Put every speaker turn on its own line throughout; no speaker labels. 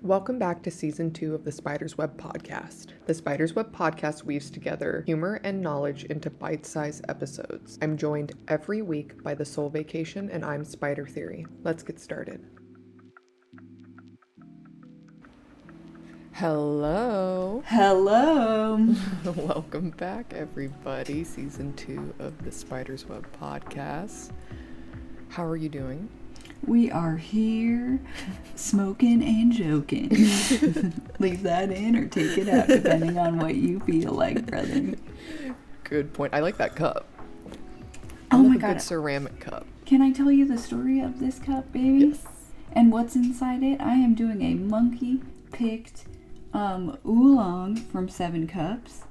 Welcome back to Season 2 of the Spider's Web Podcast. The Spider's Web Podcast weaves together humor and knowledge into bite-sized episodes. I'm joined every week by the Soul Vacation, and I'm Spider Theory. Let's get started. Hello.
Hello.
Welcome back, everybody. Season 2 of the Spider's Web Podcast. How are you doing?
We are here smoking and joking. Leave that in or take it out, depending on what you feel like, brother.
Good point. I like that cup.
Oh my
a
god.
Good ceramic cup.
Can I tell you the story of this cup, baby?
Yes.
And what's inside it? I am doing a monkey-picked oolong from 7 Cups.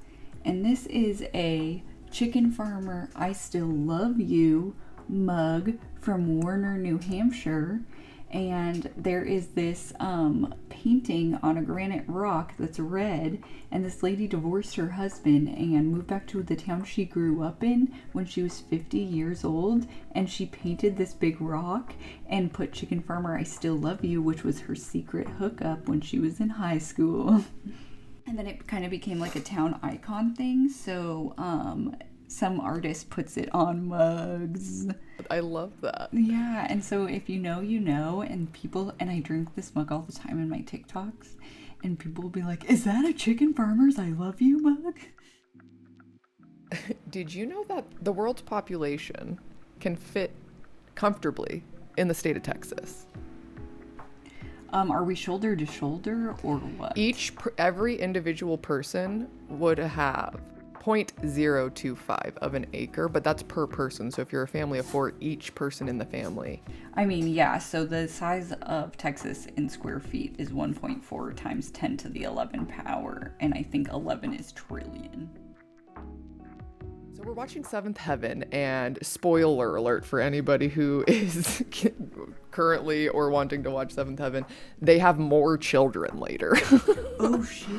And this is a Chicken Farmer I Still Love You mug from Warner, New Hampshire, and there is this painting on a granite rock that's red, and this lady divorced her husband and moved back to the town she grew up in when she was 50 years old, and she painted this big rock and put Chicken Farmer I Still Love You, which was her secret hookup when she was in high school. And then it kind of became like a town icon thing, so some artist puts it on mugs.
I love that.
Yeah, and so if you know, you know, and I drink this mug all the time in my TikToks, and people will be like, is that a Chicken Farmer's I Love You mug?
Did you know that the world's population can fit comfortably in the state of Texas?
Are we shoulder to shoulder or what?
Every individual person would have 0.025 of an acre, but that's per person. So if you're a family of 4, each person in the family.
I mean, yeah, so the size of Texas in square feet is 1.4 times 10 to the 11 power, and I think 11 is trillion.
So we're watching Seventh Heaven, and spoiler alert for anybody who is currently or wanting to watch Seventh Heaven, they have more children later.
Oh, shit.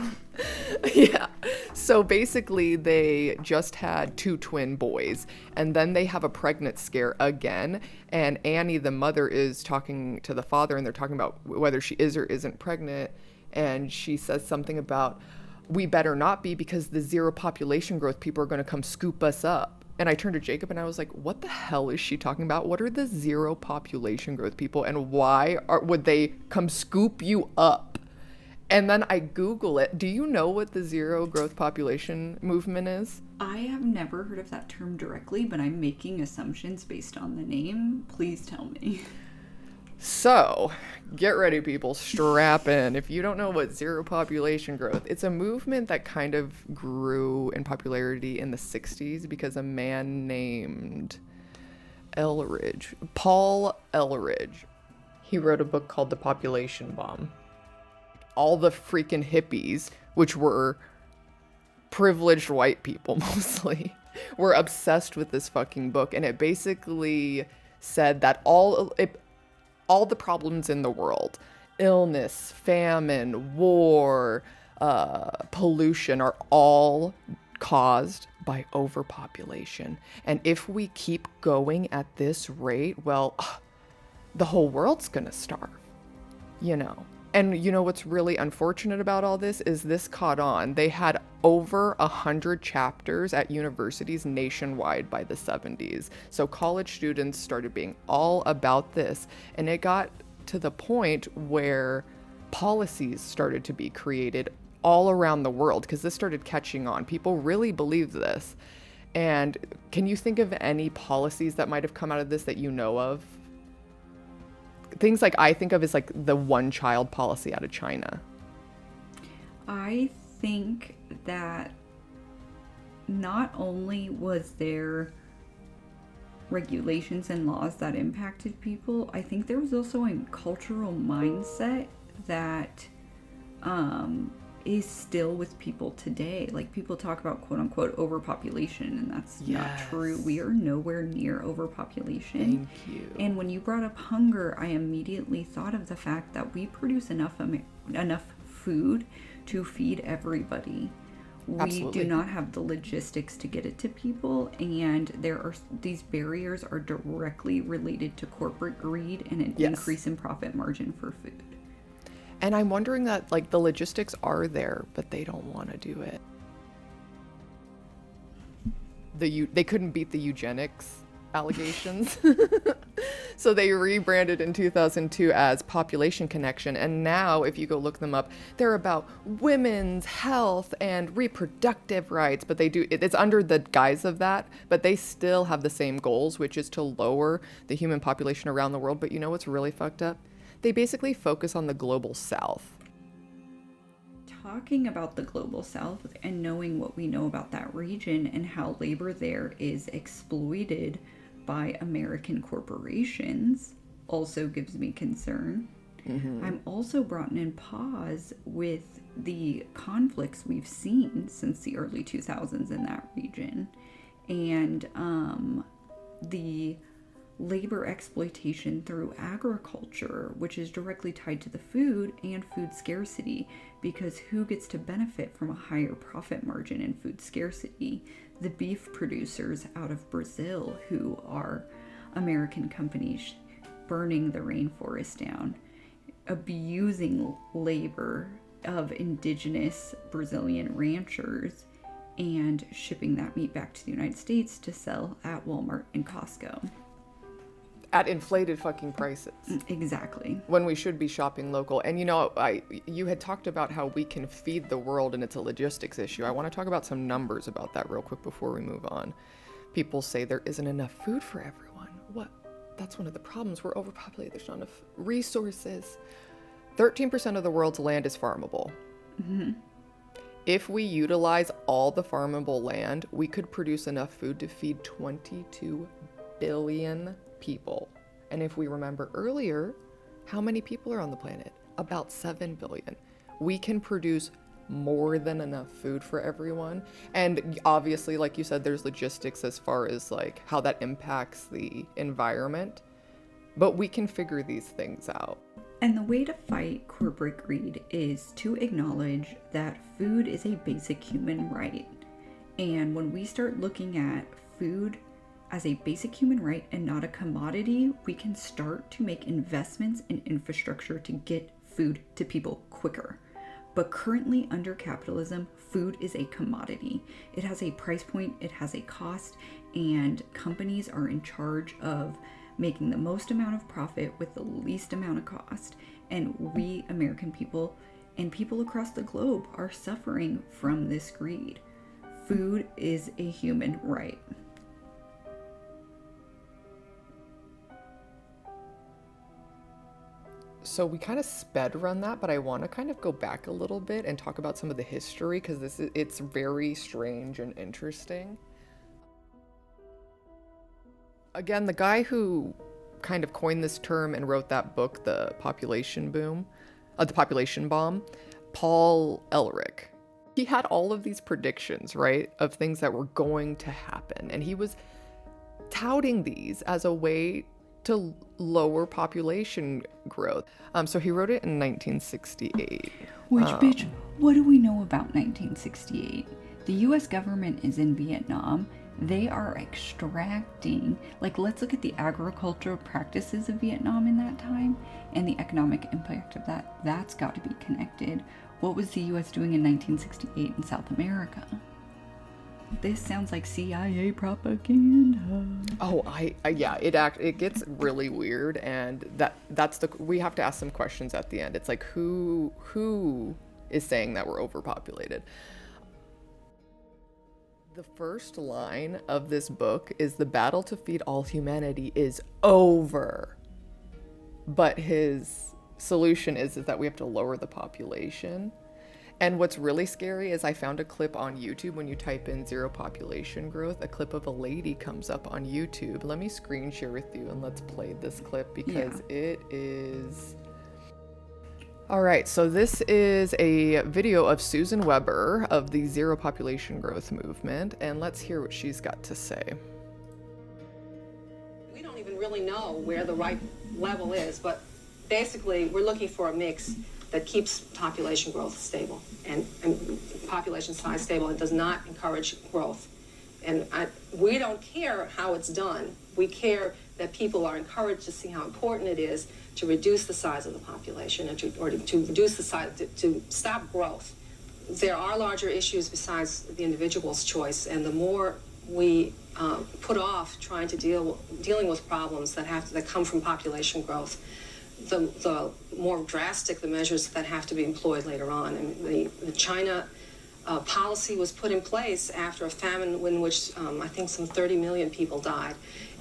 Yeah. So basically, they just had 2 twin boys, and then they have a pregnant scare again. And Annie, the mother, is talking to the father, and they're talking about whether she is or isn't pregnant. And she says something about, we better not be because the zero population growth people are going to come scoop us up. And I turned to Jacob and I was like, what the hell is she talking about? What are the zero population growth people, and why would they come scoop you up? And then I Google it. Do you know what the zero growth population movement is?
I have never heard of that term directly, but I'm making assumptions based on the name. Please tell me.
So, get ready, people. Strap in. If you don't know what zero population growth, it's a movement that kind of grew in popularity in the 60s because a man named Paul Eldridge, he wrote a book called The Population Bomb. All the freaking hippies, which were privileged white people mostly, were obsessed with this fucking book. And it basically said that all the problems in the world, illness, famine, war, pollution, are all caused by overpopulation. And if we keep going at this rate, well, the whole world's gonna starve, you know. And you know what's really unfortunate about all this is this caught on. They had over 100 chapters at universities nationwide by the 70s. So college students started being all about this. And it got to the point where policies started to be created all around the world because this started catching on. People really believed this. And can you think of any policies that might have come out of this that you know of? Things like I think of as like the one-child policy out of China.
I think that not only was there regulations and laws that impacted people, I think there was also a cultural mindset that is still with people today. Like, people talk about quote-unquote overpopulation, and that's not true. We are nowhere near overpopulation.
Thank you.
And when you brought up hunger, I immediately thought of the fact that we produce enough food to feed everybody. We do not have the logistics to get it to people, and these barriers are directly related to corporate greed and an increase in profit margin for food.
And I'm wondering that, like, the logistics are there, but they don't want to do it. They couldn't beat the eugenics allegations. So they rebranded in 2002 as Population Connection, and now if you go look them up, they're about women's health and reproductive rights, but it's under the guise of that, but they still have the same goals, which is to lower the human population around the world. But you know what's really fucked up? They basically focus on the global south.
Talking about the global south and knowing what we know about that region and how labor there is exploited by American corporations also gives me concern. Mm-hmm. I'm also brought in pause with the conflicts we've seen since the early 2000s in that region, and the labor exploitation through agriculture, which is directly tied to the food and food scarcity, because who gets to benefit from a higher profit margin in food scarcity? The beef producers out of Brazil, who are American companies burning the rainforest down, abusing labor of indigenous Brazilian ranchers, and shipping that meat back to the United States to sell at Walmart and Costco.
At inflated fucking prices.
Exactly.
When we should be shopping local. And you know, you had talked about how we can feed the world and it's a logistics issue. I want to talk about some numbers about that real quick before we move on. People say there isn't enough food for everyone. What? That's one of the problems. We're overpopulated. There's not enough resources. 13% of the world's land is farmable. Mm-hmm. If we utilize all the farmable land, we could produce enough food to feed 22 billion people. And if we remember earlier, how many people are on the planet? About 7 billion. We can produce more than enough food for everyone. And obviously, like you said, there's logistics as far as like how that impacts the environment, but we can figure these things out.
And the way to fight corporate greed is to acknowledge that food is a basic human right. And when we start looking at food as a basic human right and not a commodity, we can start to make investments in infrastructure to get food to people quicker. But currently under capitalism, food is a commodity. It has a price point, it has a cost, and companies are in charge of making the most amount of profit with the least amount of cost. And we American people and people across the globe are suffering from this greed. Food is a human right.
So we kind of sped run that, but I want to kind of go back a little bit and talk about some of the history, because it's very strange and interesting. Again, the guy who kind of coined this term and wrote that book, The Population Bomb, Paul Ehrlich. He had all of these predictions, right, of things that were going to happen, and he was touting these as a way to lower population growth. So he wrote it in 1968.
Which, bitch, what do we know about 1968? The US government is in Vietnam. They are extracting, like, let's look at the agricultural practices of Vietnam in that time and the economic impact of that. That's got to be connected. What was the US doing in 1968 in South America? This sounds like CIA propaganda.
Oh, yeah, it gets really weird, and we have to ask some questions at the end. It's like, who is saying that we're overpopulated? The first line of this book is, "The battle to feed all humanity is over." But his solution is that we have to lower the population. And what's really scary is I found a clip on YouTube. When you type in zero population growth, a clip of a lady comes up on YouTube. Let me screen share with you and let's play this clip, because it is... All right, so this is a video of Susan Weber of the Zero Population Growth Movement, and let's hear what she's got to say.
We don't even really know where the right level is, but basically we're looking for a mix that keeps population growth stable and population size stable. It does not encourage growth. And we don't care how it's done. We care that people are encouraged to see how important it is to reduce the size of the population and to reduce the size, to stop growth. There are larger issues besides the individual's choice, and the more we put off trying to dealing with problems that come from population growth, the more drastic the measures that have to be employed later on. And the China policy was put in place after a famine in which I think some 30 million people died,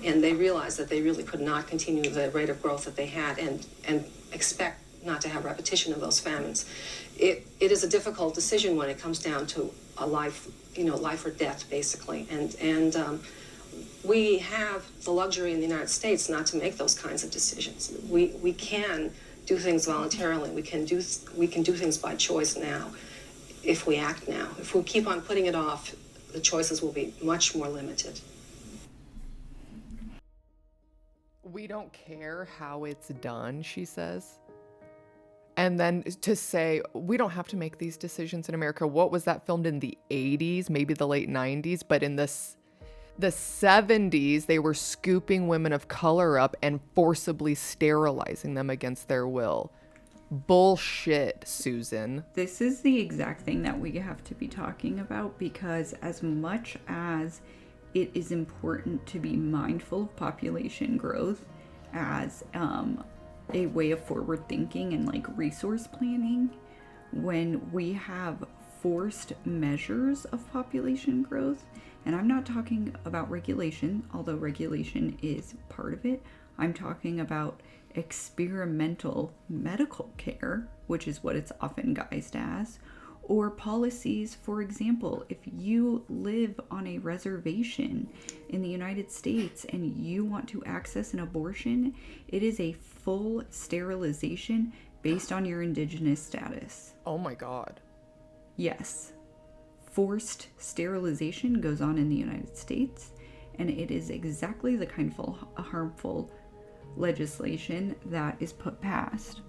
and they realized that they really could not continue the rate of growth that they had and expect not to have repetition of those famines. It is a difficult decision when it comes down to a life, life or death, basically. And we have the luxury in the United States not to make those kinds of decisions. We can do things voluntarily. We can do things by choice now, if we act now. If we keep on putting it off, the choices will be much more limited.
We don't care how it's done, she says. And then to say, we don't have to make these decisions in America. What was that filmed in the 80s, maybe the late 90s? But in the 70s, they were scooping women of color up and forcibly sterilizing them against their will. Bullshit, Susan.
This is the exact thing that we have to be talking about, because as much as it is important to be mindful of population growth as a way of forward thinking and like resource planning, when we have forced measures of population growth, and I'm not talking about regulation, although regulation is part of it, I'm talking about experimental medical care, which is what it's often guised as, or policies. For example, if you live on a reservation in the United States and you want to access an abortion, it is a full sterilization based on your indigenous status.
Oh my God.
Yes. Forced sterilization goes on in the United States, and it is exactly the kind of harmful legislation that is put past.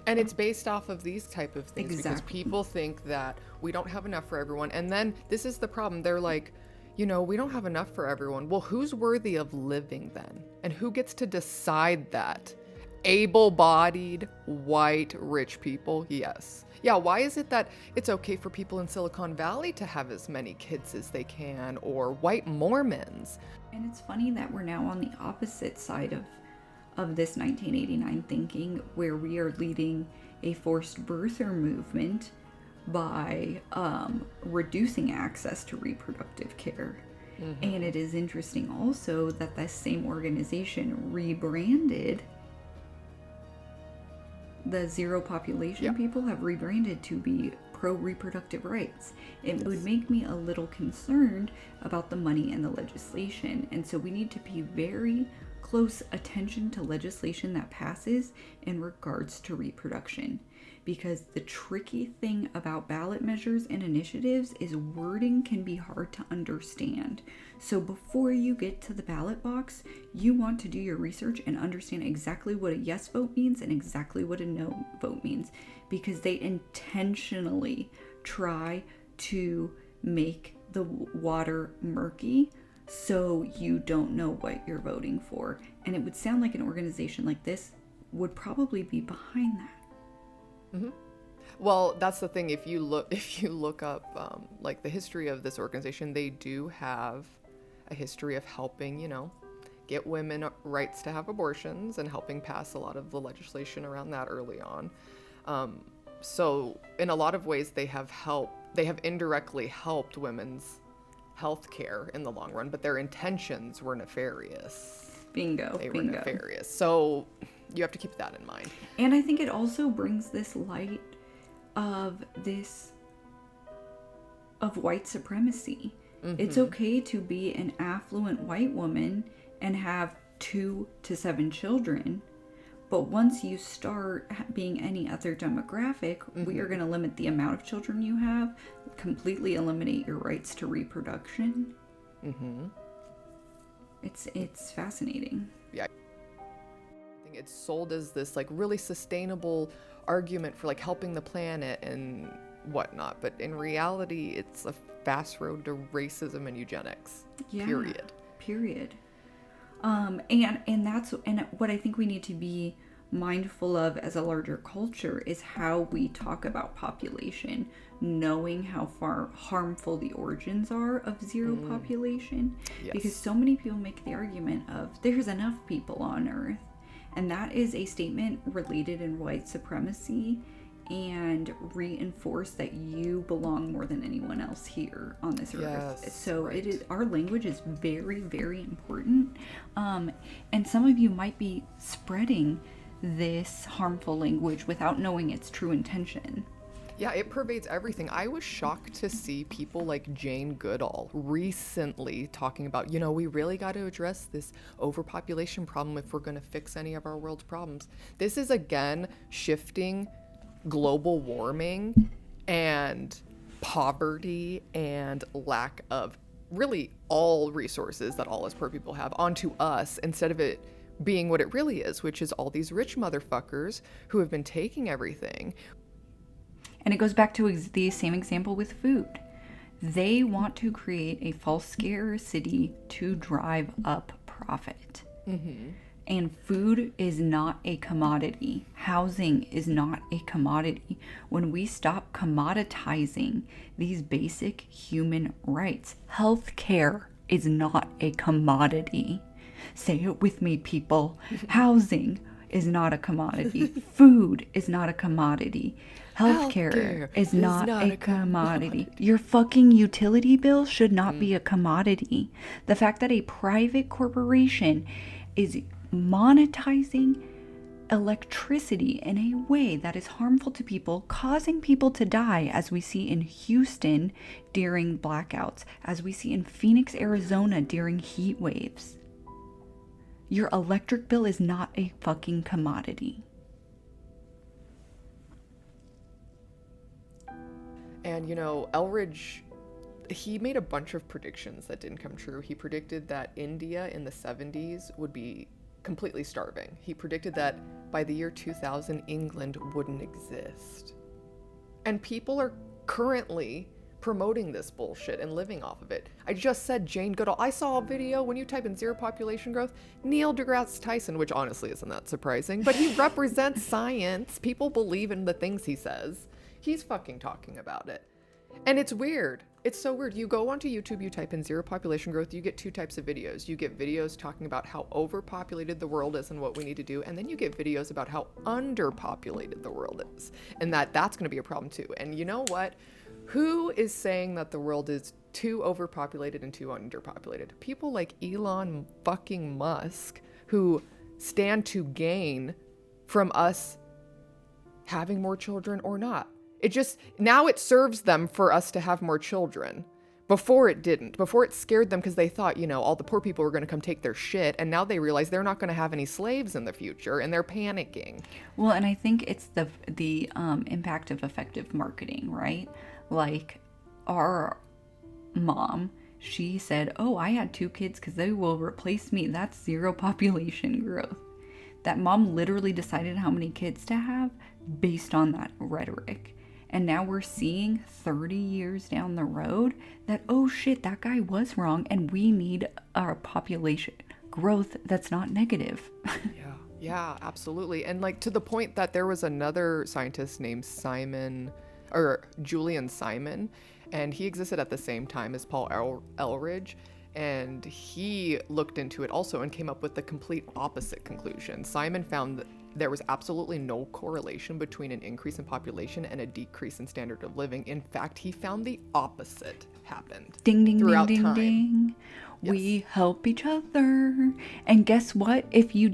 And it's based off of these type of things.
Exactly.
Because people think that we don't have enough for everyone. And then this is the problem. They're like, we don't have enough for everyone. Well, who's worthy of living then? And who gets to decide that? Able-bodied, white, rich people? Yes. Yeah, why is it that it's okay for people in Silicon Valley to have as many kids as they can, or white Mormons?
And it's funny that we're now on the opposite side of this 1989 thinking, where we are leading a forced birther movement by reducing access to reproductive care. Mm-hmm. And it is interesting also that the same organization rebranded the zero population people have rebranded to be pro-reproductive rights. It would make me a little concerned about the money and the legislation. And so we need to pay very close attention to legislation that passes in regards to reproduction. Because the tricky thing about ballot measures and initiatives is wording can be hard to understand. So before you get to the ballot box, you want to do your research and understand exactly what a yes vote means and exactly what a no vote means, because they intentionally try to make the water murky so you don't know what you're voting for. And it would sound like an organization like this would probably be behind that.
Mm-hmm. Well, that's the thing. If you look up like the history of this organization, they do have a history of helping, get women rights to have abortions and helping pass a lot of the legislation around that early on. So in a lot of ways, they have indirectly helped women's health care in the long run, but their intentions were nefarious.
Bingo.
Were nefarious. So you have to keep that in mind.
And I think it also brings this light of white supremacy. Mm-hmm. It's okay to be an affluent white woman and have 2 to 7 children, but once you start being any other demographic, mm-hmm. we are going to limit the amount of children you have, completely eliminate your rights to reproduction. Mm-hmm. It's fascinating.
Yeah. It's sold as this like really sustainable argument for like helping the planet and whatnot, but in reality it's a fast road to racism and eugenics.
Yeah, period. And that's what I think we need to be mindful of as a larger culture is how we talk about population, knowing how far harmful the origins are of zero population.
Yes.
Because so many people make the argument of there's enough people on Earth, and that is a statement related in white supremacy and reinforce that you belong more than anyone else here on this earth. So
right.
it is, our language is very, very important. And some of you might be spreading this harmful language without knowing its true intention.
Yeah, it pervades everything. I was shocked to see people like Jane Goodall recently talking about, we really got to address this overpopulation problem if we're going to fix any of our world's problems. This is, again, shifting global warming and poverty and lack of really all resources that all us poor people have onto us, instead of it being what it really is, which is all these rich motherfuckers who have been taking everything.
And it goes back to the same example with food. They want to create a false scarcity to drive up profit. And food is not a commodity. Housing is not a commodity. When we stop commoditizing these basic human rights, healthcare is not a commodity. Say it with me, people. Housing is not a commodity. Food is not a commodity. Healthcare is not a commodity. Your fucking utility bill should not be a commodity. The fact that a private corporation is monetizing electricity in a way that is harmful to people, causing people to die, as we see in Houston during blackouts, as we see in Phoenix, Arizona during heat waves. Your electric bill is not a fucking commodity.
And, Elridge, he made a bunch of predictions that didn't come true. He predicted that India in the 70s would be completely starving. He predicted that by the year 2000, England wouldn't exist. And people are currently promoting this bullshit and living off of it. I just said Jane Goodall. I saw a video, when you type in zero population growth, Neil deGrasse Tyson, which honestly isn't that surprising, but he represents science. People believe in the things he says. He's fucking talking about it. And it's weird. It's so weird. You go onto YouTube, you type in zero population growth, you get two types of videos. You get videos talking about how overpopulated the world is and what we need to do, and then you get videos about how underpopulated the world is, and that's going to be a problem too. And you know what? Who is saying that the world is too overpopulated and too underpopulated? People like Elon fucking Musk, who stand to gain from us having more children or not. Now it serves them for us to have more children. Before it didn't. Before it scared them because they thought, all the poor people were going to come take their shit. And now they realize they're not going to have any slaves in the future, and they're panicking.
Well, and I think it's the impact of effective marketing, right? Like our mom, she said, oh, I had 2 kids because they will replace me. That's zero population growth. That mom literally decided how many kids to have based on that rhetoric. And now we're seeing 30 years down the road that, oh shit, that guy was wrong, and we need our population growth that's not negative.
Yeah, absolutely. And to the point that there was another scientist named Julian Simon, and he existed at the same time as Paul Eldridge. And he looked into it also and came up with the complete opposite conclusion. Simon found that there was absolutely no correlation between an increase in population and a decrease in standard of living. In fact, he found the opposite happened.
Ding, ding,
throughout
ding,
time.
ding, ding.
Yes.
We help each other. And guess what? If you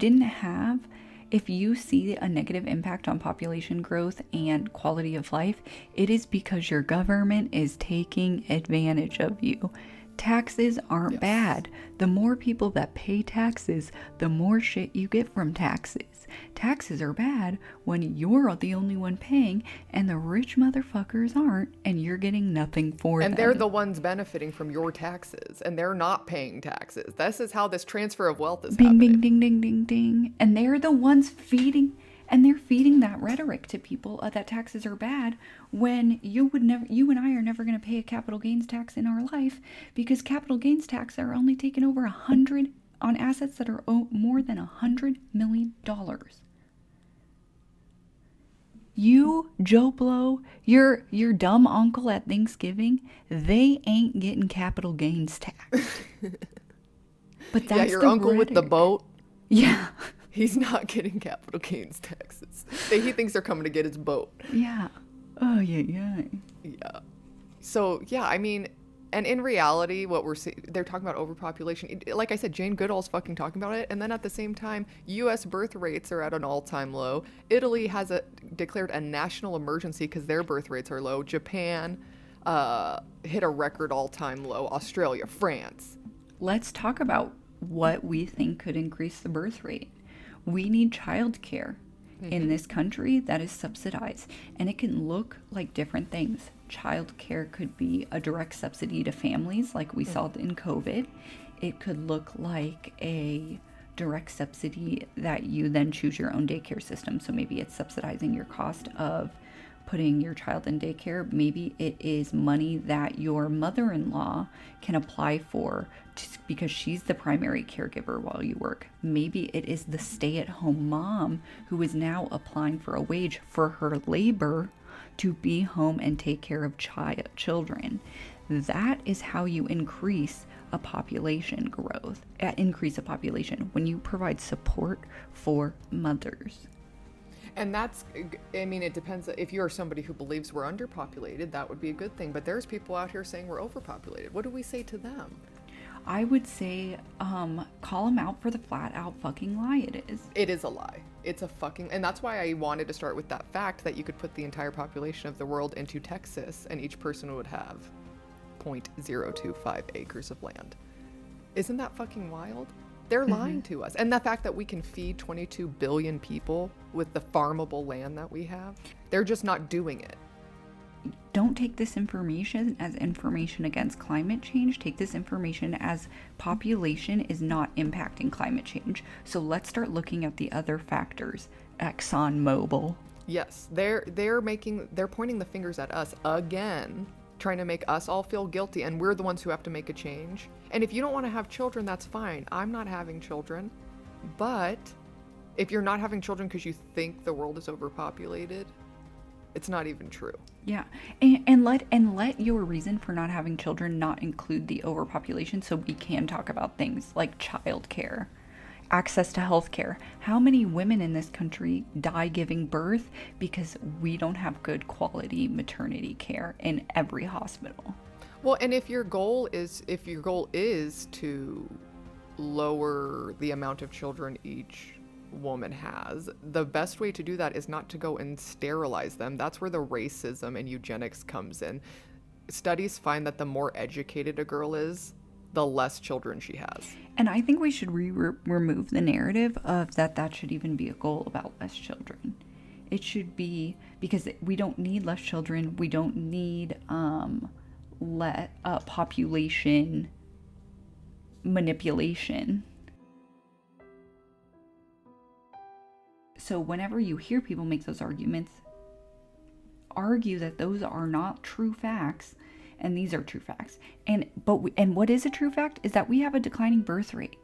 see a negative impact on population growth and quality of life, it is because your government is taking advantage of you. Taxes aren't bad. The more people that pay taxes, the more shit you get from taxes. Taxes are bad when you're the only one paying and the rich motherfuckers aren't, and you're getting nothing for them.
And they're the ones benefiting from your taxes, and they're not paying taxes. This is how this transfer of wealth is happening.
Bing, ding, ding, ding, ding. And they're the ones feeding that rhetoric to people that taxes are bad, when you and I are never going to pay a capital gains tax in our life, because capital gains tax are only taken over on assets that are more than $100 million. You, Joe Blow, your dumb uncle at Thanksgiving, they ain't getting capital gains tax. But that's
your
the
uncle with the
rhetoric.
boat,
Yeah.
he's not getting capital gains taxes. He thinks they're coming to get his boat.
Yeah. Oh, yeah.
Yeah. So, yeah, I mean, and in reality, what we're seeing, they're talking about overpopulation. Like I said, Jane Goodall's fucking talking about it. And then at the same time, U.S. birth rates are at an all-time low. Italy has declared a national emergency because their birth rates are low. Japan hit a record all-time low. Australia, France.
Let's talk about what we think could increase the birth rate. We need childcare in this country that is subsidized, and it can look like different things. Childcare could be a direct subsidy to families like we saw in COVID. It could look like a direct subsidy that you then choose your own daycare system. So maybe it's subsidizing your cost of putting your child in daycare. Maybe it is money that your mother-in-law can apply for because she's the primary caregiver while you work. Maybe it is the stay-at-home mom who is now applying for a wage for her labor to be home and take care of children. That is how you increase a population growth, increase a population, when you provide support for mothers.
And that's, I mean, it depends. If you're somebody who believes we're underpopulated, that would be a good thing. But there's people out here saying we're overpopulated. What do we say to them?
I would say call them out for the flat out fucking lie it is.
It is a lie. It's a fucking, and that's why I wanted to start with that fact that you could put the entire population of the world into Texas and each person would have 0.025 acres of land. Isn't that fucking wild? They're lying to us. And the fact that we can feed 22 billion people with the farmable land that we have, they're just not doing it.
Don't take this information as information against climate change. Take this information as population is not impacting climate change. So let's start looking at the other factors. ExxonMobil.
Yes, they're pointing the fingers at us again, trying to make us all feel guilty, and we're the ones who have to make a change. And if you don't want to have children, that's fine. I'm not having children. But if you're not having children because you think the world is overpopulated, it's not even true.
Yeah, and let your reason for not having children not include the overpopulation, so we can talk about things like childcare, access to healthcare. How many women in this country die giving birth because we don't have good quality maternity care in every hospital?
Well, and if your goal is to lower the amount of children each woman has, the best way to do that is not to go and sterilize them. That's where the racism and eugenics comes in. Studies find that the more educated a girl is, the less children she has.
And I think we should remove the narrative of that should even be a goal about less children. It should be, because we don't need less children. We don't need population manipulation. So whenever you hear people make those arguments, argue that those are not true facts, and these are true facts. And what is a true fact is that we have a declining birth rate.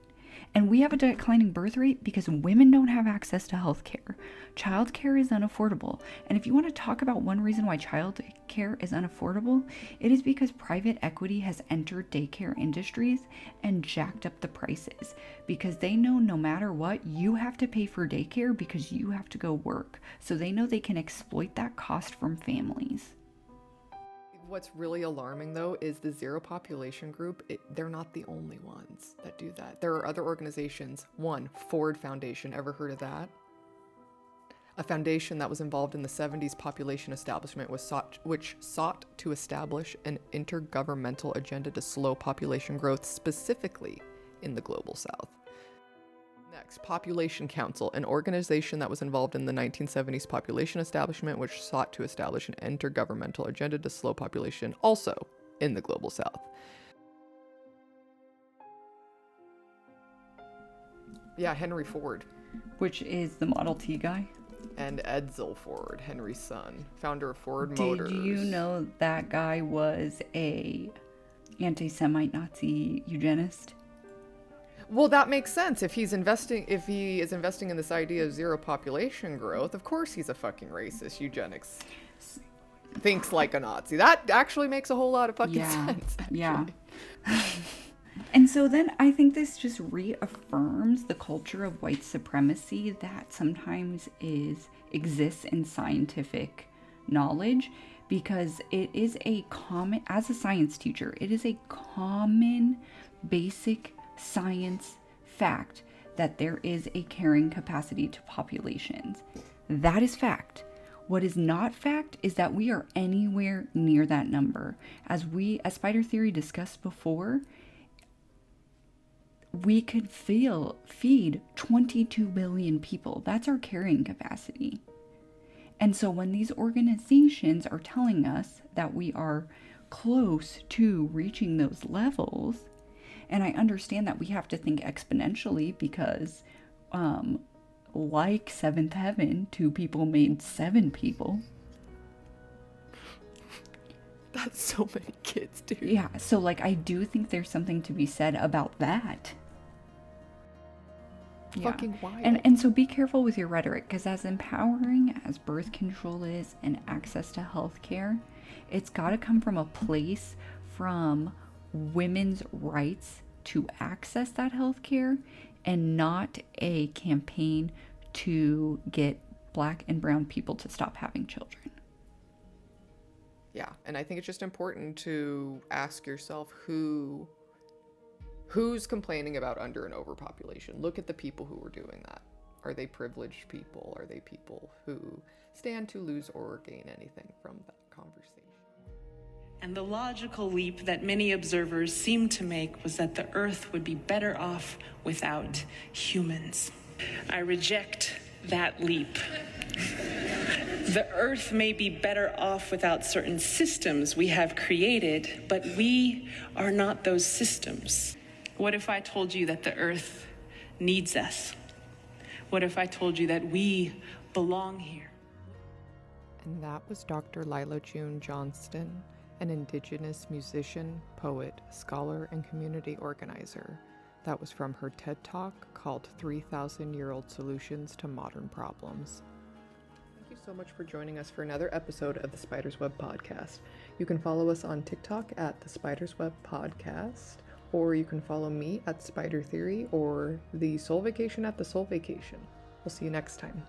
And we have a declining birth rate because women don't have access to health care. Child care is unaffordable. And if you want to talk about one reason why child care is unaffordable, it is because private equity has entered daycare industries and jacked up the prices. Because they know no matter what, you have to pay for daycare because you have to go work. So they know they can exploit that cost from families.
What's really alarming, though, is the zero population group. They're not the only ones that do that. There are other organizations. One, Ford Foundation. Ever heard of that? A foundation that was involved in the 70s population establishment which sought to establish an intergovernmental agenda to slow population growth, specifically in the global south. Next, Population Council, an organization that was involved in the 1970s population establishment, which sought to establish an intergovernmental agenda to slow population, also in the global south. Yeah, Henry Ford.
Which is the Model T guy.
And Edsel Ford, Henry's son, founder of Ford Motors.
Did you know that guy was a anti-Semite Nazi eugenist?
Well, that makes sense. If he is investing in this idea of zero population growth, of course he's a fucking racist. Eugenics thinks like a Nazi. That actually makes a whole lot of fucking sense. Actually.
Yeah. And so then I think this just reaffirms the culture of white supremacy that sometimes exists in scientific knowledge, because it is a common, as a science teacher, it is a common basic science fact that there is a carrying capacity to populations. That is fact. What is not fact is that we are anywhere near that number. As Spider Theory discussed before, we could feed 22 billion people. That's our carrying capacity. And so when these organizations are telling us that we are close to reaching those levels, and I understand that we have to think exponentially because, like Seventh Heaven, 2 people made 7 people.
That's so many kids, dude.
Yeah, so like I do think there's something to be said about that. Yeah.
Fucking wild.
And so be careful with your rhetoric, because as empowering as birth control is and access to health care, it's got to come from a place from women's rights to access that health care, and not a campaign to get Black and brown people to stop having children.
Yeah, and I think it's just important to ask yourself who's complaining about under and overpopulation. Look at the people who are doing that. Are they privileged people? Are they people who stand to lose or gain anything from that conversation?
And the logical leap that many observers seemed to make was that the Earth would be better off without humans. I reject that leap. The Earth may be better off without certain systems we have created, but we are not those systems. What if I told you that the Earth needs us? What if I told you that we belong here?
And that was Dr. Lyla June Johnston, an Indigenous musician, poet, scholar, and community organizer. That was from her TED Talk called 3,000-Year-Old Solutions to Modern Problems. Thank you so much for joining us for another episode of the Spider's Web Podcast. You can follow us on TikTok at the Spider's Web Podcast, or you can follow me at Spider Theory, or the Soul Vacation at the Soul Vacation. We'll see you next time.